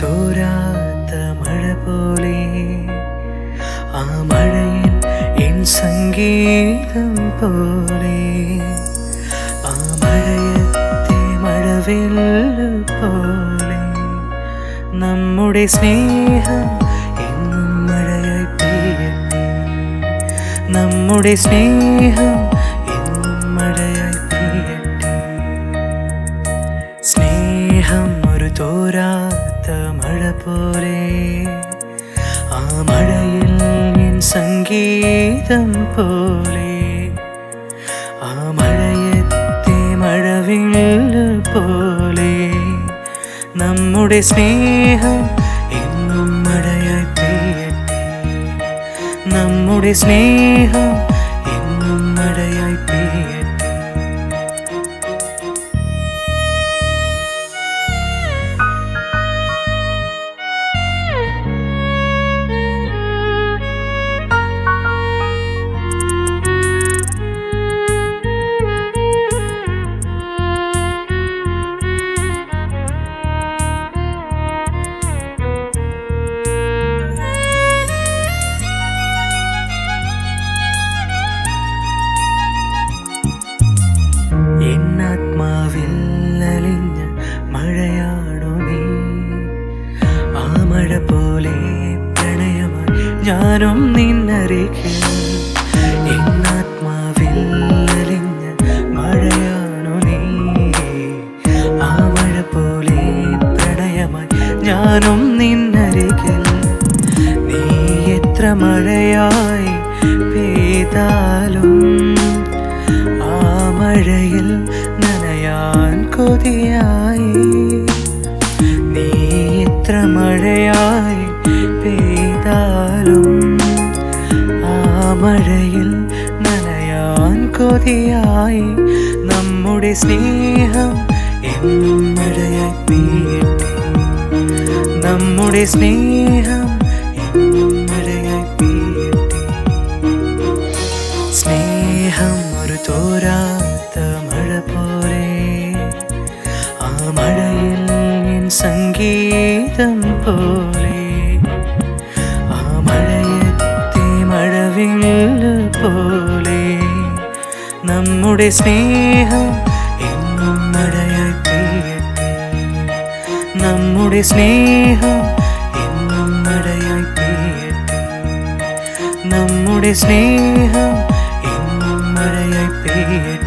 തോരാത്ത മഴ പോലെ ആ മഴയിൽ എൻ സംഗീതം പോലെ ആ മഴയത്തെ മഴവില്ല് പോലെ നമ്മുടെ സ്നേഹം എന്നും മഴയായി പെയ്യട്ടെ. നമ്മുടെ സ്നേഹം എന്നും മഴയായി പെയ്യട്ടെ. സ്നേഹം ഒരു തോരാത്ത മഴ പോലെ ആ മഴയിൽ എൻ സംഗീതം പോലെ ആ മഴയത്തെ മഴവില്ല് പോലെ നമ്മുടെ സ്നേഹം എന്നും മഴയായി പെയ്യട്ടെ. നമ്മുടെ സ്നേഹം എന്നും മഴയായി പെയ്യട്ടെ. എന്നാത്മാവിൽ അലിഞ്ഞ മഴയാണു നീ. ആ മഴ പോലെ പ്രണയമായി ഞാനും നിന്നരികിൽ. എന്നാത്മാവിൽ അലിഞ്ഞ മഴയാണു നീ. ആ മഴ പോലെ പ്രണയമായി ഞാനും നിന്നരികിൽ. നീ എത്ര മഴയായി പെയ്താലും ആ മഴയിൽ നനയാൻ കൊതിയായി. നീ എത്ര മഴയായി പെയ്താലും ആ മഴയിൽ നനയാൻ കൊതിയായി. നമ്മുടെ സ്നേഹം എന്നും മഴയായി പെയ്യട്ടെ. നമ്മുടെ സ്നേഹം എന്നും മഴയായി പെയ്യട്ടെ. സ്നേഹം ഒരു തോരാത്ത മഴ പോലെ ആ മഴയിൽ എൻ സംഗീതം പോലെ ആ മഴയത്തെ മഴവില്ല് പോലെ നമ്മുടെ സ്നേഹം എന്നും മഴയായി പെയ്യട്ടെ. നമ്മുടെ സ്നേഹം എന്നും മഴയായി പെയ്യട്ടെ. നമ്മുടെ സ്നേഹം എന്നും മഴയായി പെയ്യട്ടെ.